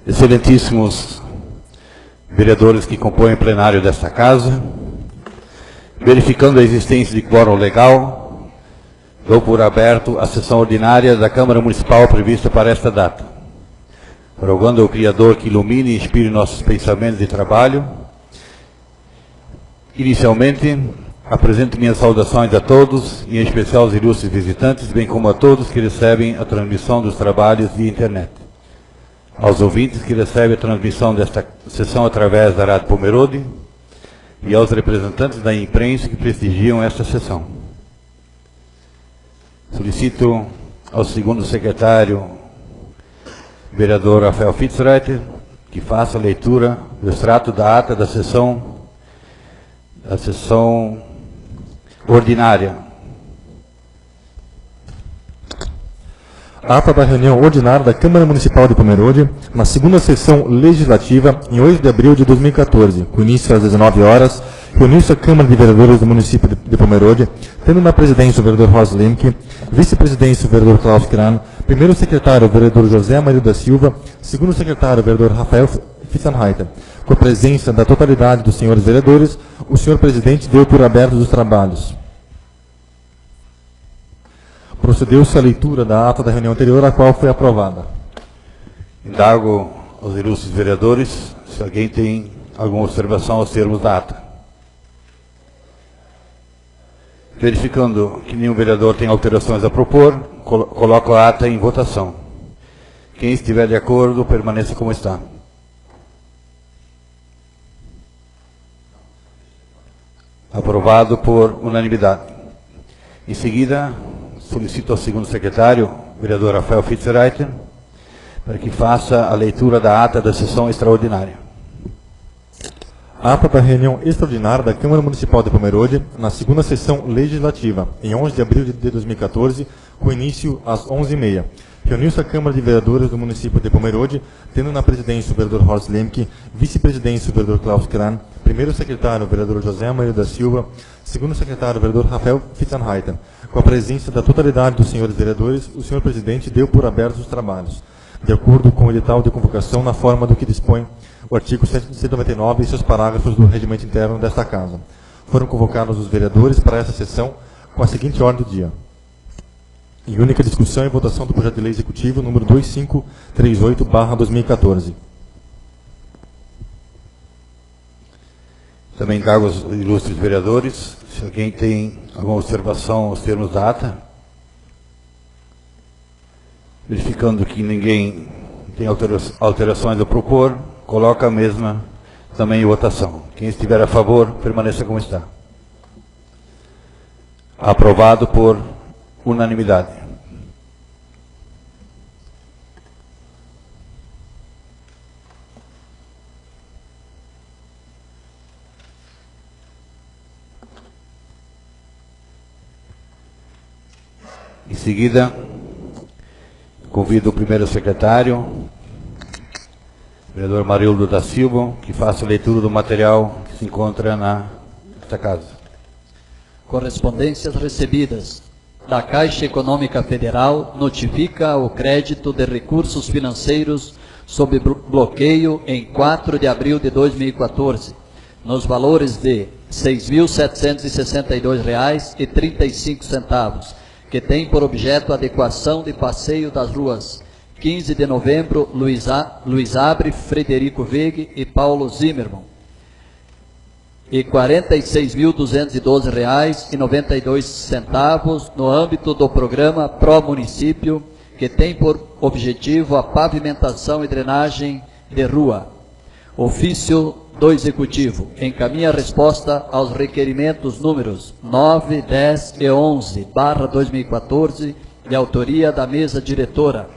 Excelentíssimos vereadores que compõem o plenário desta casa, verificando a existência de quórum legal, dou por aberto a sessão ordinária da Câmara Municipal prevista para esta data. Rogando ao Criador que ilumine e inspire nossos pensamentos de trabalho. Inicialmente, apresento minhas saudações a todos, e em especial aos ilustres visitantes, bem como a todos que recebem a transmissão dos trabalhos via internet. Aos ouvintes que recebem a transmissão desta sessão através da Rádio Pomerode e aos representantes da imprensa que prestigiam esta sessão. Solicito ao segundo secretário, vereador Rafael Fitzreiter, que faça a leitura do extrato da ata da sessão ordinária. Ata da reunião ordinária da Câmara Municipal de Pomerode, na segunda sessão legislativa, em 8 de abril de 2014, com início às 19 horas, reuniu-se a Câmara de Vereadores do município de Pomerode, tendo na presidência o vereador Horst Lemke, vice-presidência o vereador Klaus Kran, primeiro secretário o vereador José Amarildo da Silva, segundo secretário o vereador Rafael Fitzenreiter. Com a presença da totalidade dos senhores vereadores, o senhor presidente deu por abertos os trabalhos. Procedeu-se a leitura da ata da reunião anterior, a qual foi aprovada. Indago aos ilustres vereadores se alguém tem alguma observação aos termos da ata. Verificando que nenhum vereador tem alterações a propor, coloco a ata em votação. Quem estiver de acordo, permaneça como está. Aprovado por unanimidade. Em seguida, solicito ao segundo secretário, vereador Rafael Fitzreiter, para que faça a leitura da ata da sessão extraordinária. Ata da reunião extraordinária da Câmara Municipal de Pomerode, na segunda sessão legislativa, em 11 de abril de 2014, com início às 11h30. Reuniu-se a Câmara de Vereadores do município de Pomerode, tendo na presidência o vereador Horst Lemke, vice-presidência o vereador Klaus Kran, primeiro secretário o vereador José Amarildo da Silva, segundo secretário o vereador Rafael Fitzenreiter. Com a presença da totalidade dos senhores vereadores, o senhor presidente deu por abertos os trabalhos, de acordo com o edital de convocação, na forma do que dispõe o artigo 199 e seus parágrafos do regimento interno desta Casa. Foram convocados os vereadores para essa sessão com a seguinte ordem do dia. Em única discussão e votação do projeto de lei executivo número 2538/2014. Também indago aos ilustres vereadores se alguém tem alguma observação aos termos da ata. Verificando que ninguém tem alterações a propor, coloca a mesma também em votação. Quem estiver a favor, permaneça como está. Aprovado por unanimidade. Em seguida, convido o primeiro secretário, o vereador Amarildo da Silva, que faça a leitura do material que se encontra nesta casa. Correspondências recebidas. Da Caixa Econômica Federal notifica o crédito de recursos financeiros sob bloqueio em 4 de abril de 2014, nos valores de R$ 6.762,35, que tem por objeto a adequação de passeio das ruas 15 de novembro, Luiz Abre, Frederico Vegue e Paulo Zimmermann, e R$ 46.212,92 no âmbito do programa Pro Município, que tem por objetivo a pavimentação e drenagem de rua. Ofício do Executivo encaminha a resposta aos requerimentos números 9, 10 e 11/2014, de autoria da mesa diretora.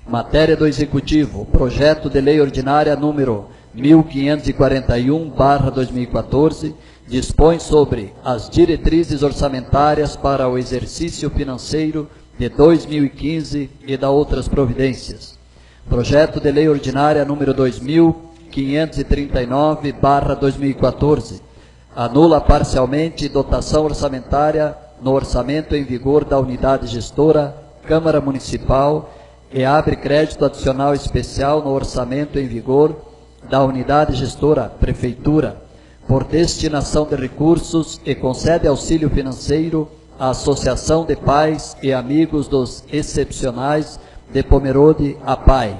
Matéria do Executivo, projeto de lei ordinária número 1541/2014, dispõe sobre as diretrizes orçamentárias para o exercício financeiro de 2015 e da outras providências. Projeto de lei ordinária número 2539/2014, anula parcialmente dotação orçamentária no orçamento em vigor da unidade gestora Câmara Municipal e abre crédito adicional especial no orçamento em vigor da unidade gestora Prefeitura, por destinação de recursos, e concede auxílio financeiro à Associação de Pais e Amigos dos Excepcionais de Pomerode, APAE,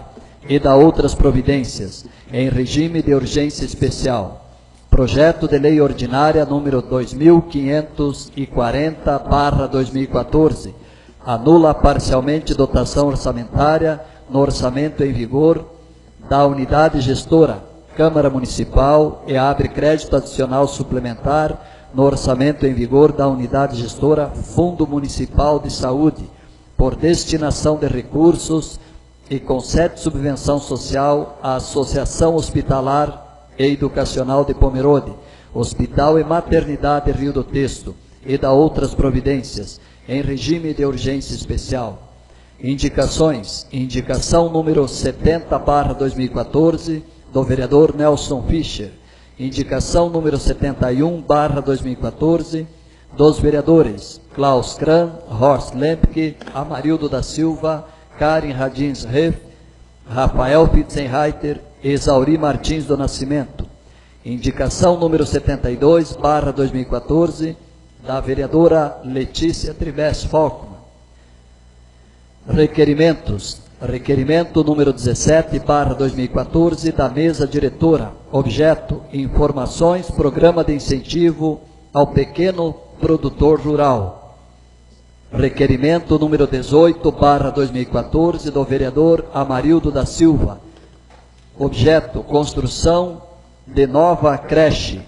e da outras providências, em regime de urgência especial. Projeto de Lei Ordinária número 2540/2014, anula parcialmente dotação orçamentária no orçamento em vigor da unidade gestora Câmara Municipal e abre crédito adicional suplementar no orçamento em vigor da unidade gestora Fundo Municipal de Saúde, por destinação de recursos, e concede subvenção social à Associação Hospitalar e Educacional de Pomerode, Hospital e Maternidade Rio do Texto, e da outras providências, em regime de urgência especial. Indicações. Indicação número 70/2014, do vereador Nelson Fischer. Indicação número 71/2014, dos vereadores Klaus Kran, Horst Lempke, Amarildo da Silva, Karen Radins Reff, Rafael Pitzenreiter e Exauri Martins do Nascimento. Indicação número 72/2014, da vereadora Letícia Tribes Falkman. Requerimentos. Requerimento número 17/2014, da mesa diretora. Objeto: informações, programa de incentivo ao pequeno produtor rural. Requerimento número 18/2014, do vereador Amarildo da Silva. Objeto: construção de nova creche.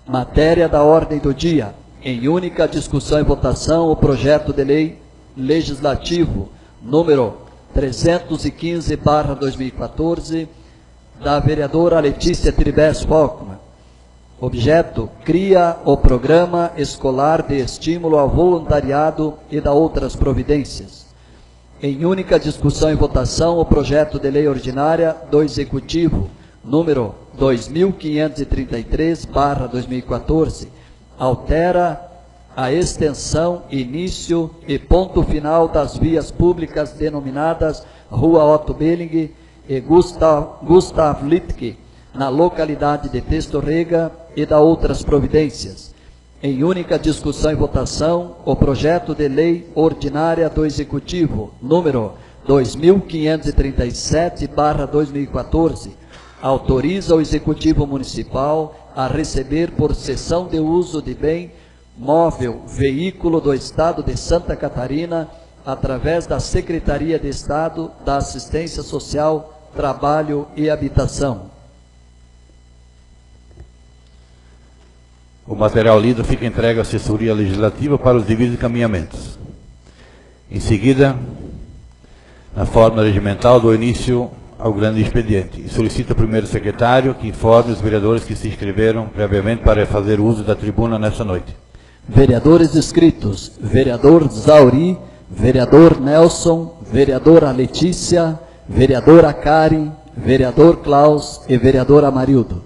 Matéria da ordem do dia. Em única discussão e votação, o projeto de lei legislativo número 315/2014, da vereadora Letícia Tribes Falkman. Objeto: cria o programa escolar de estímulo ao voluntariado e da outras providências. Em única discussão e votação, o projeto de lei ordinária do Executivo, número 2533/2014, altera a extensão, início e ponto final das vias públicas denominadas Rua Otto Belling e Gustav Littke, na localidade de Testorrega, e da outras providências. Em única discussão e votação, o projeto de lei ordinária do Executivo, número 2537/2014, autoriza o Executivo Municipal a receber por cessão de uso de bem móvel veículo do Estado de Santa Catarina, através da Secretaria de Estado da Assistência Social, Trabalho e Habitação. O material lido fica entregue à assessoria legislativa para os devidos encaminhamentos. Em seguida, na forma regimental, dou início ao grande expediente e solicito ao primeiro secretário que informe os vereadores que se inscreveram previamente para fazer uso da tribuna nesta noite. Vereadores inscritos: vereador Zauri, vereador Nelson, vereadora Letícia, vereadora Karen, vereador Klaus e vereador Amarildo.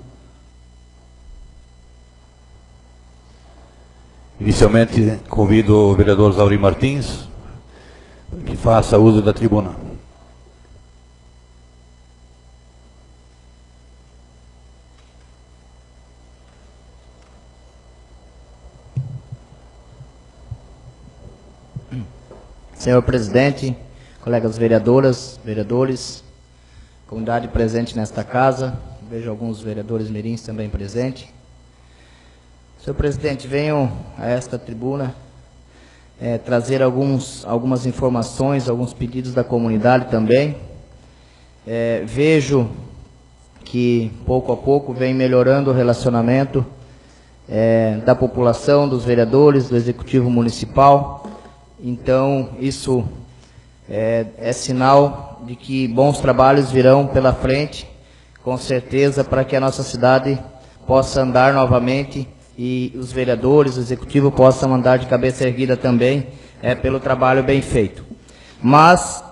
Inicialmente, convido o vereador Zauri Martins que faça uso da tribuna. Senhor presidente, colegas vereadoras, vereadores, comunidade presente nesta casa, vejo alguns vereadores mirins também presentes. Senhor presidente, venho a esta tribuna trazer algumas informações, alguns pedidos da comunidade também. Vejo que pouco a pouco vem melhorando o relacionamento da população, dos vereadores, do Executivo Municipal. Então, isso é sinal de que bons trabalhos virão pela frente, com certeza, para que a nossa cidade possa andar novamente e os vereadores, o Executivo possam andar de cabeça erguida também, pelo trabalho bem feito. Mas,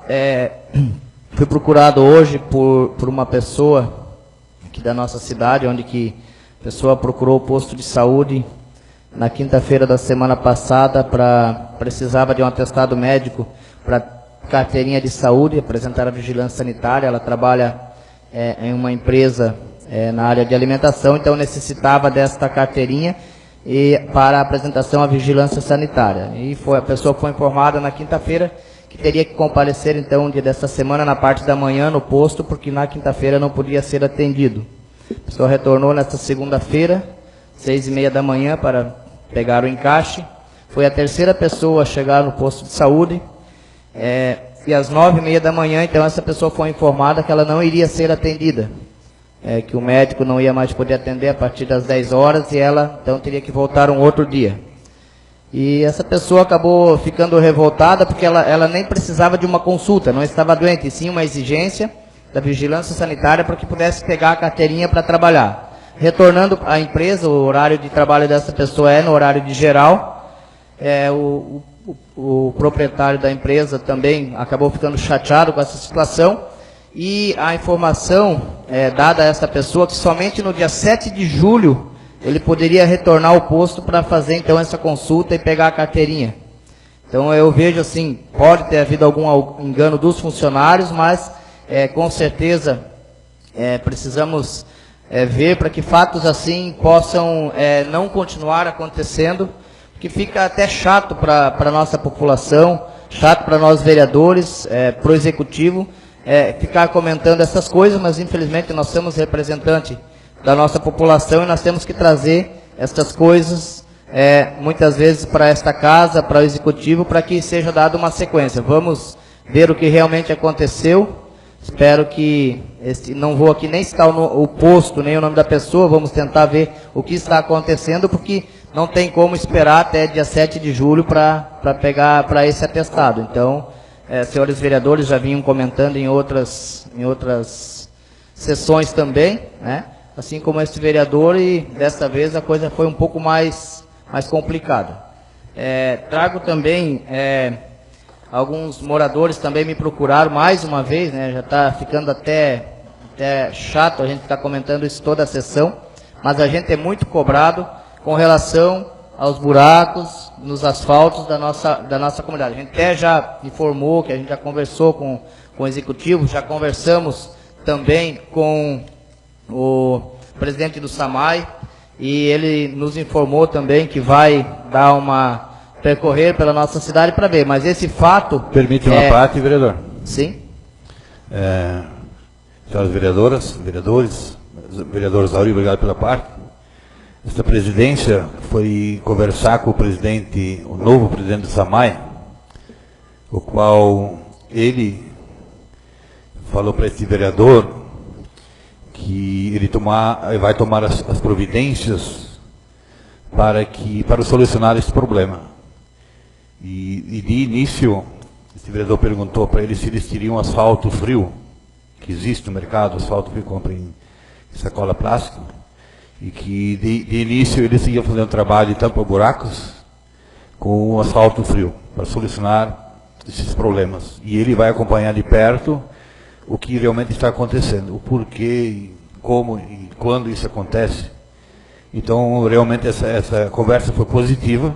fui procurado hoje por uma pessoa aqui da nossa cidade, onde que a pessoa procurou o posto de saúde na quinta-feira da semana passada, precisava de um atestado médico para carteirinha de saúde, apresentar a vigilância sanitária. Ela trabalha em uma empresa na área de alimentação, então necessitava desta carteirinha para a apresentação à vigilância sanitária. E a pessoa foi informada na quinta-feira que teria que comparecer, então, um dia desta semana, na parte da manhã, no posto, porque na quinta-feira não podia ser atendido. A pessoa retornou nesta segunda-feira, 6h30 da manhã, para pegar o encaixe. Foi a terceira pessoa a chegar no posto de saúde. E às 9h30 da manhã, então, essa pessoa foi informada que ela não iria ser atendida. Que o médico não ia mais poder atender a partir das 10 horas e ela, então, teria que voltar um outro dia. E essa pessoa acabou ficando revoltada porque ela nem precisava de uma consulta, não estava doente, e sim uma exigência da vigilância sanitária para que pudesse pegar a carteirinha para trabalhar. Retornando à empresa, o horário de trabalho dessa pessoa é no horário de geral. O proprietário da empresa também acabou ficando chateado com essa situação. E a informação dada a essa pessoa que somente no dia 7 de julho ele poderia retornar ao posto para fazer então essa consulta e pegar a carteirinha. Então eu vejo assim, pode ter havido algum engano dos funcionários, mas com certeza precisamos ver para que fatos assim possam não continuar acontecendo, porque fica até chato para a nossa população, chato para nós vereadores, para o executivo, ficar comentando essas coisas, mas infelizmente nós somos representantes da nossa população e nós temos que trazer essas coisas muitas vezes para esta casa, para o executivo, para que seja dada uma sequência. Vamos ver o que realmente aconteceu. Espero que, não vou aqui nem citar o posto, nem o nome da pessoa, vamos tentar ver o que está acontecendo, porque não tem como esperar até dia 7 de julho para pegar para esse atestado. Então, senhores vereadores já vinham comentando em outras sessões também, né? Assim como este vereador, e desta vez a coisa foi um pouco mais complicada. Trago também, alguns moradores também me procuraram mais uma vez, né? Já está ficando até chato a gente ficar comentando isso toda a sessão, mas a gente é muito cobrado com relação aos buracos nos asfaltos da nossa comunidade. A gente até já informou que a gente já conversou com o executivo, já conversamos também com o presidente do SAMAI, e ele nos informou também que vai percorrer pela nossa cidade para ver, mas esse fato... Permite uma parte, vereador? Sim. Senhoras vereadoras, vereadores, vereador Zauri, obrigado pela parte. Esta presidência foi conversar com o novo presidente do SAMAI, o qual ele falou para esse vereador que ele vai tomar as providências para solucionar esse problema. E de início, esse vereador perguntou para ele se eles teriam asfalto frio, que existe no mercado, asfalto frio, compra em sacola plástica, e que de início eles iam fazer um trabalho de tampa-buracos com o asfalto frio, para solucionar esses problemas. E ele vai acompanhar de perto o que realmente está acontecendo, o porquê, como e quando isso acontece. Então, realmente, essa conversa foi positiva.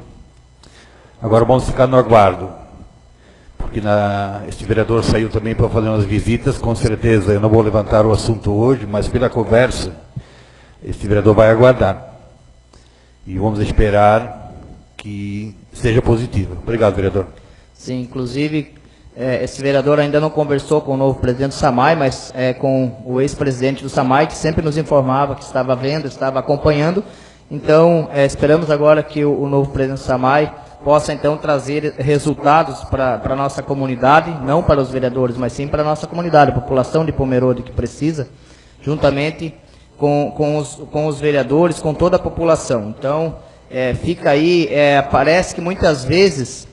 Agora vamos ficar no aguardo, porque este vereador saiu também para fazer umas visitas, com certeza, eu não vou levantar o assunto hoje, mas pela conversa, este vereador vai aguardar. E vamos esperar que seja positivo. Obrigado, vereador. Sim, inclusive... esse vereador ainda não conversou com o novo presidente do SAMAI, mas com o ex-presidente do SAMAI, que sempre nos informava que estava vendo, estava acompanhando. Então, esperamos agora que o novo presidente do SAMAI possa, então, trazer resultados para a nossa comunidade, não para os vereadores, mas sim para a nossa comunidade, a população de Pomerode que precisa, juntamente com os vereadores, com toda a população. Então, fica aí, parece que muitas vezes...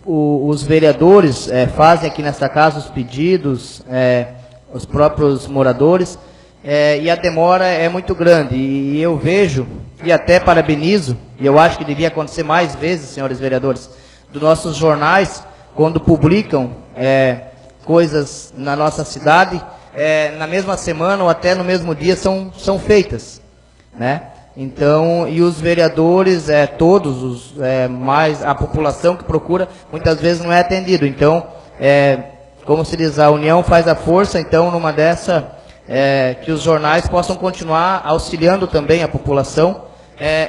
Os vereadores fazem aqui nesta casa os pedidos, os próprios moradores, e a demora é muito grande. E eu vejo, e até parabenizo, e eu acho que devia acontecer mais vezes, senhores vereadores, dos nossos jornais, quando publicam coisas na nossa cidade, na mesma semana ou até no mesmo dia são feitas, né? Então, e os vereadores, mais a população que procura, muitas vezes não é atendido. Então, como se diz, a união faz a força. Então, numa dessa, que os jornais possam continuar auxiliando também a população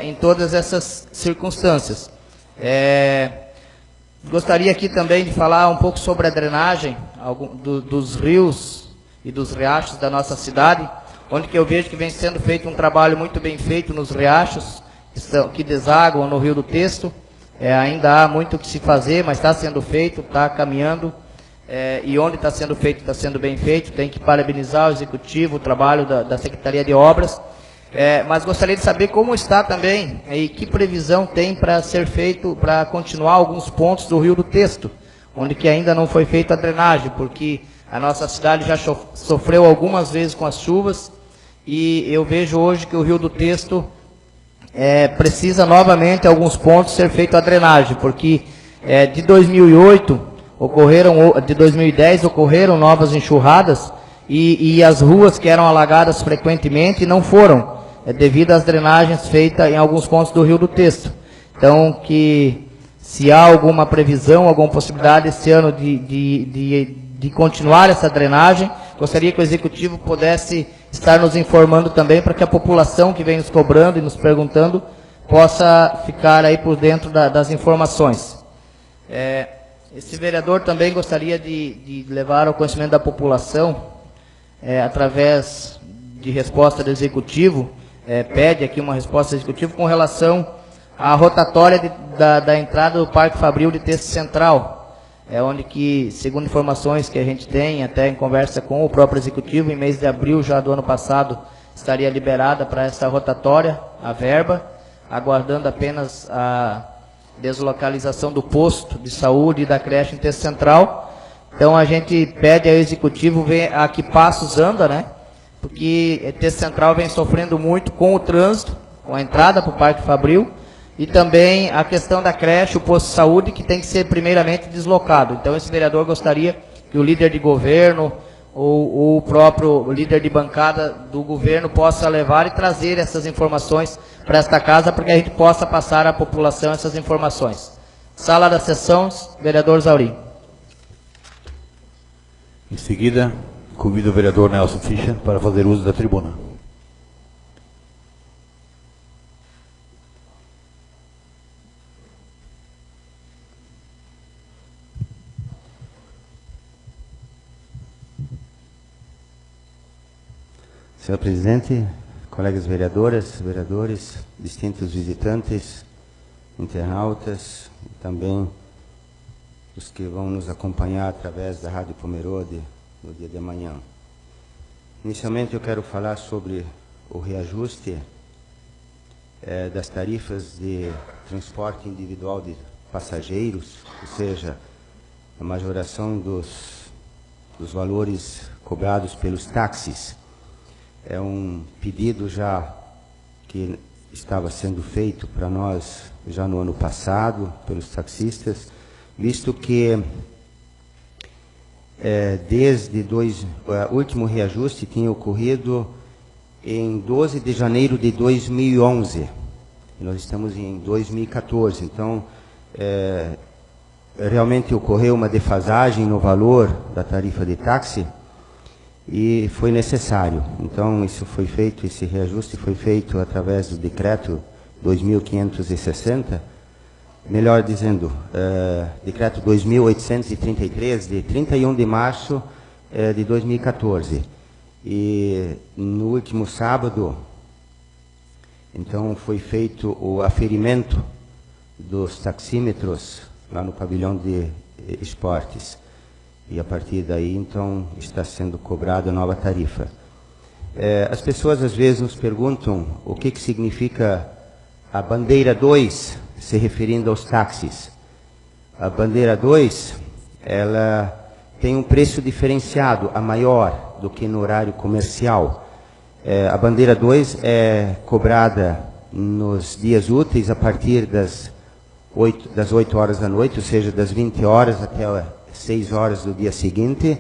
em todas essas circunstâncias. Gostaria aqui também de falar um pouco sobre a drenagem dos rios e dos riachos da nossa cidade, onde que eu vejo que vem sendo feito um trabalho muito bem feito nos riachos que desaguam no Rio do Testo. Ainda há muito o que se fazer, mas está sendo feito, está caminhando, e onde está sendo feito, está sendo bem feito. Tem que parabenizar o Executivo, o trabalho da Secretaria de Obras, mas gostaria de saber como está também, e que previsão tem para ser feito, para continuar alguns pontos do Rio do Testo, onde que ainda não foi feita a drenagem, porque a nossa cidade já sofreu algumas vezes com as chuvas, e eu vejo hoje que o Rio do Testo precisa novamente, em alguns pontos, ser feita a drenagem, porque de 2008, de 2010 ocorreram novas enxurradas, e as ruas que eram alagadas frequentemente não foram, devido às drenagens feitas em alguns pontos do Rio do Testo. Então, que se há alguma previsão, alguma possibilidade esse ano de continuar essa drenagem, gostaria que o Executivo pudesse estar nos informando também, para que a população que vem nos cobrando e nos perguntando possa ficar aí por dentro das informações. Esse vereador também gostaria de levar ao conhecimento da população, através de resposta do Executivo, pede aqui uma resposta do Executivo com relação à rotatória da entrada do Parque Fabril de Testo Central, onde que, segundo informações que a gente tem, até em conversa com o próprio Executivo, em mês de abril já do ano passado, estaria liberada para essa rotatória a verba, aguardando apenas a deslocalização do posto de saúde e da creche em Testo Central. Então a gente pede ao Executivo ver a que passos anda, né? Porque Testo Central vem sofrendo muito com o trânsito, com a entrada para o Parque Fabril, e também a questão da creche, o posto de saúde, que tem que ser primeiramente deslocado. Então esse vereador gostaria que o líder de governo ou o próprio líder de bancada do governo possa levar e trazer essas informações para esta casa, para que a gente possa passar à população essas informações. Sala das sessões, vereador Zauri. Em seguida, convido o vereador Nelson Fischer para fazer uso da tribuna. Senhor presidente, colegas vereadoras, vereadores, distintos visitantes, internautas, e também os que vão nos acompanhar através da Rádio Pomerode no dia de amanhã. Inicialmente eu quero falar sobre o reajuste das tarifas de transporte individual de passageiros, ou seja, a majoração dos valores cobrados pelos táxis. É um pedido já que estava sendo feito para nós já no ano passado, pelos taxistas, visto que o último reajuste tinha ocorrido em 12 de janeiro de 2011. E nós estamos em 2014, então realmente ocorreu uma defasagem no valor da tarifa de táxi, e foi necessário. Então isso foi feito, esse reajuste foi feito através do decreto 2560, melhor dizendo, decreto 2833, de 31 de março de 2014. E no último sábado, então, foi feito o aferimento dos taxímetros lá no pavilhão de esportes. E a partir daí, então, está sendo cobrada a nova tarifa. As pessoas às vezes nos perguntam o que significa a bandeira 2, se referindo aos táxis. A bandeira 2, ela tem um preço diferenciado, a maior do que no horário comercial. A bandeira 2 é cobrada nos dias úteis a partir das 8 horas da noite, ou seja, das 20 horas até 6 horas do dia seguinte,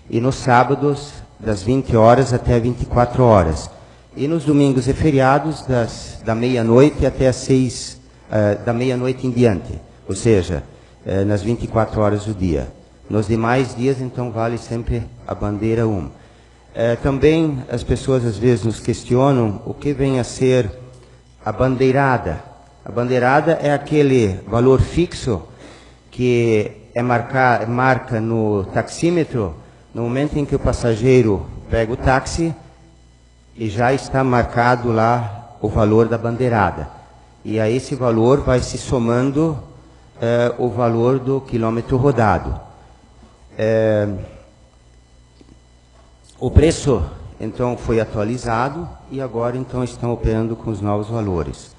e nos sábados, das 20 horas até 24 horas. E nos domingos e feriados, da meia-noite até as 6, da meia-noite em diante, ou seja, nas 24 horas do dia. Nos demais dias, então, vale sempre a bandeira 1. Também as pessoas às vezes nos questionam o que vem a ser a bandeirada. A bandeirada é aquele valor fixo que marca no taxímetro no momento em que o passageiro pega o táxi e já está marcado lá o valor da bandeirada. E a esse valor vai se somando o valor do quilômetro rodado. O preço, então, foi atualizado e agora, então, estão operando com os novos valores.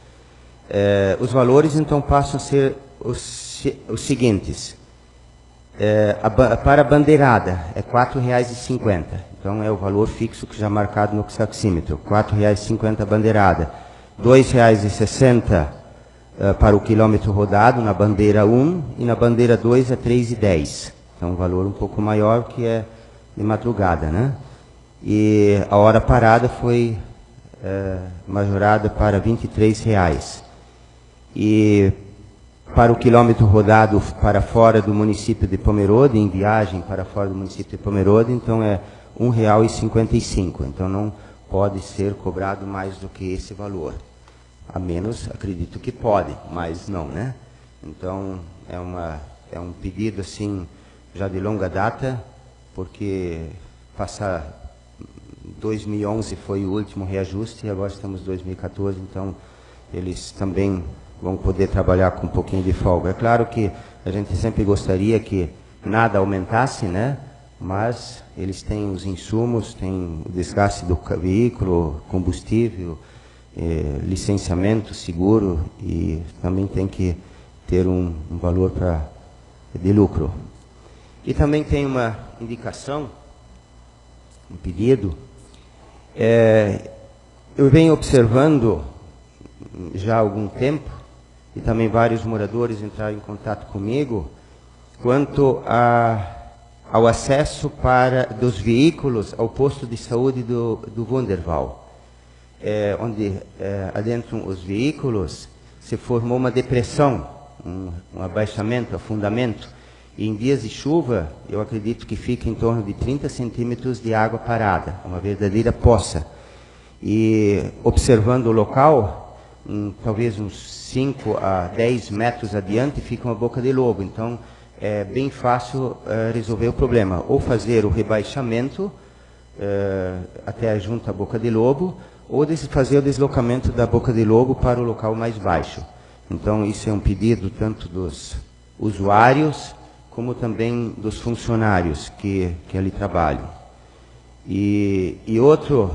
Os valores, então, passam a ser os seguintes. Para a bandeirada, é R$ 4,50. Então, é o valor fixo que já é marcado no taxímetro. R$ 4,50 a bandeirada. R$ 2,60 para o quilômetro rodado na bandeira 1 e na bandeira 2 é R$ 3,10. Então, um valor um pouco maior que é de madrugada, né? E a hora parada foi majorada para R$ 23,00. E para o quilômetro rodado para fora do município de Pomerode, em viagem para fora do município de Pomerode, então é R$ 1,55. Então não pode ser cobrado mais do que esse valor. A menos, acredito que pode, mas não, né? Então é um pedido assim já de longa data, porque 2011 foi o último reajuste e agora estamos em 2014, então eles também vão poder trabalhar com um pouquinho de folga. É claro que a gente sempre gostaria que nada aumentasse, né? Mas eles têm os insumos, têm o desgaste do veículo, combustível, licenciamento, seguro, e também tem que ter um valor de lucro. E também tem uma indicação, um pedido. Eu venho observando já há algum tempo, e também vários moradores entraram em contato comigo, quanto ao acesso dos veículos ao posto de saúde do Wunderwald, onde adentram os veículos se formou uma depressão, um abaixamento, afundamento, e em dias de chuva eu acredito que fica em torno de 30 centímetros de água parada, uma verdadeira poça. E observando o local, talvez uns 5 a 10 metros adiante fica uma boca de lobo, então é bem fácil resolver o problema, ou fazer o rebaixamento até junto à boca de lobo, ou fazer o deslocamento da boca de lobo para o local mais baixo. Então isso é um pedido tanto dos usuários como também dos funcionários que ali trabalham. E outro,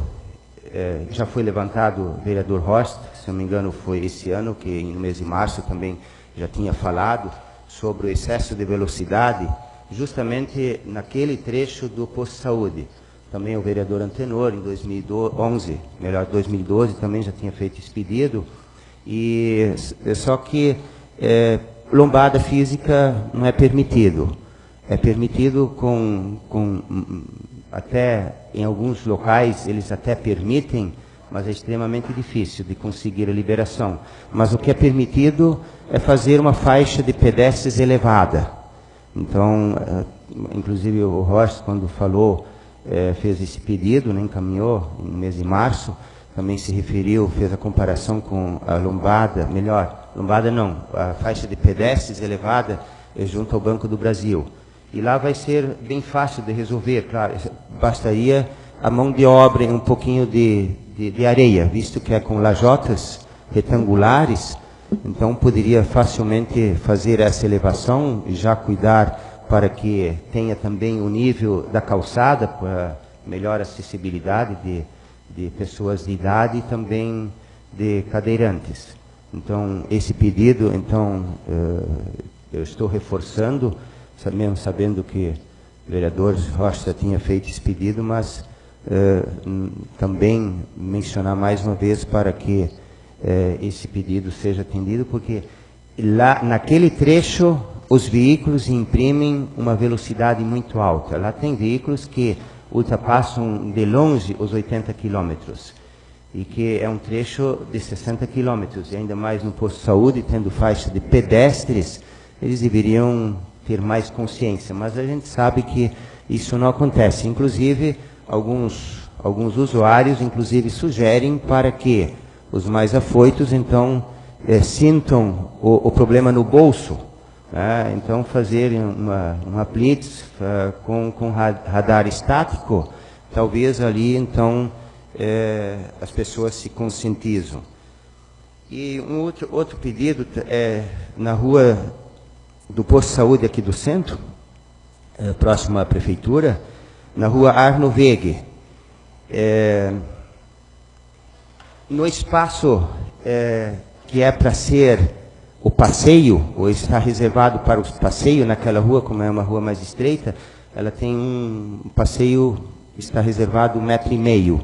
já foi levantado o vereador Horst, se não me engano foi esse ano, que no mês de março também já tinha falado sobre o excesso de velocidade, justamente naquele trecho do posto de saúde. Também o vereador Antenor, em 2012, também já tinha feito esse pedido, só que lombada física não é permitido. É permitido até em alguns locais, eles até permitem, mas é extremamente difícil de conseguir a liberação. Mas o que é permitido é fazer uma faixa de pedestres elevada. Então, inclusive o Horst, quando falou, fez esse pedido, né, encaminhou no mês de março, também se referiu, fez a comparação com a lombada, a faixa de pedestres elevada junto ao Banco do Brasil. E lá vai ser bem fácil de resolver, claro, bastaria a mão de obra e um pouquinho de areia, visto que é com lajotas retangulares, então poderia facilmente fazer essa elevação e já cuidar para que tenha também o nível da calçada, para melhor acessibilidade de pessoas de idade e também de cadeirantes. Então, esse pedido, eu estou reforçando, mesmo sabendo que o vereador Rocha tinha feito esse pedido, mas também mencionar mais uma vez para que esse pedido seja atendido, porque lá naquele trecho os veículos imprimem uma velocidade muito alta. Lá tem veículos que ultrapassam de longe os 80 quilômetros. e que é um trecho de 60 quilômetros, e ainda mais no posto de saúde, tendo faixa de pedestres, eles deveriam ter mais consciência, mas a gente sabe que isso não acontece. Inclusive, alguns usuários, inclusive, sugerem para que os mais afoitos, então, sintam o problema no bolso, né? Então, fazerem uma blitz com radar estático, talvez ali, então, as pessoas se conscientizam. E um outro pedido na rua do posto de saúde aqui do centro, próximo à prefeitura, na rua Arno Wege. No espaço que é para ser o passeio, ou está reservado para o passeio naquela rua, como é uma rua mais estreita, ela tem um passeio, está reservado 1,5 metro.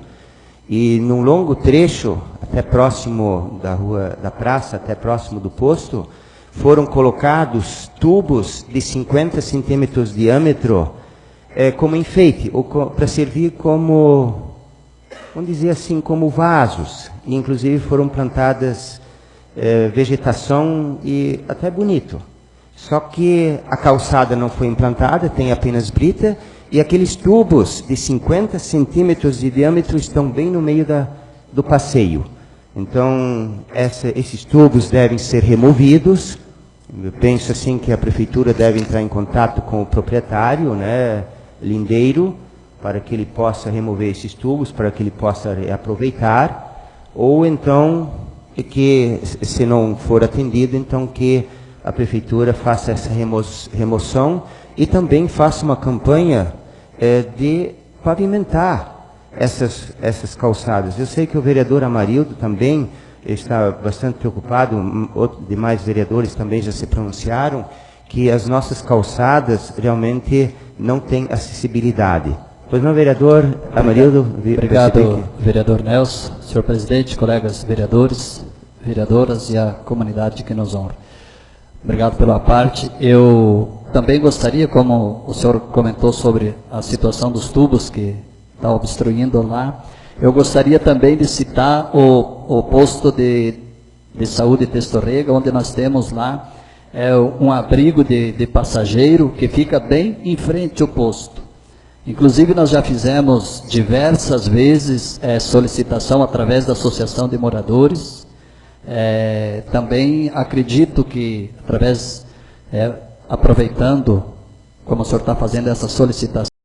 E num longo trecho, até próximo da rua da praça, até próximo do posto, foram colocados tubos de 50 centímetros de diâmetro como enfeite, ou para servir como, vamos dizer assim, como vasos. E, inclusive, foram plantadas vegetação e até bonito. Só que a calçada não foi implantada, tem apenas brita, e aqueles tubos de 50 centímetros de diâmetro estão bem no meio do passeio. Então, esses tubos devem ser removidos. Eu penso assim que a prefeitura deve entrar em contato com o proprietário, né, lindeiro, para que ele possa remover esses tubos, para que ele possa aproveitar, ou então, que se não for atendido, então que a prefeitura faça essa remoção e também faça uma campanha de pavimentar essas calçadas. Eu sei que o vereador Amarildo também está bastante preocupado, demais vereadores também já se pronunciaram, que as nossas calçadas realmente não têm acessibilidade. Pois não, vereador Amarildo? Obrigado, vereador Nelson, senhor presidente, colegas vereadores, vereadoras e a comunidade que nos honra. Obrigado pela parte. Eu também gostaria, como o senhor comentou sobre a situação dos tubos que está obstruindo lá, eu gostaria também de citar o posto de saúde Testorrega, onde nós temos lá um abrigo de passageiro que fica bem em frente ao posto. Inclusive, nós já fizemos diversas vezes solicitação através da Associação de Moradores. Também acredito que, aproveitando, como o senhor está fazendo essa solicitação,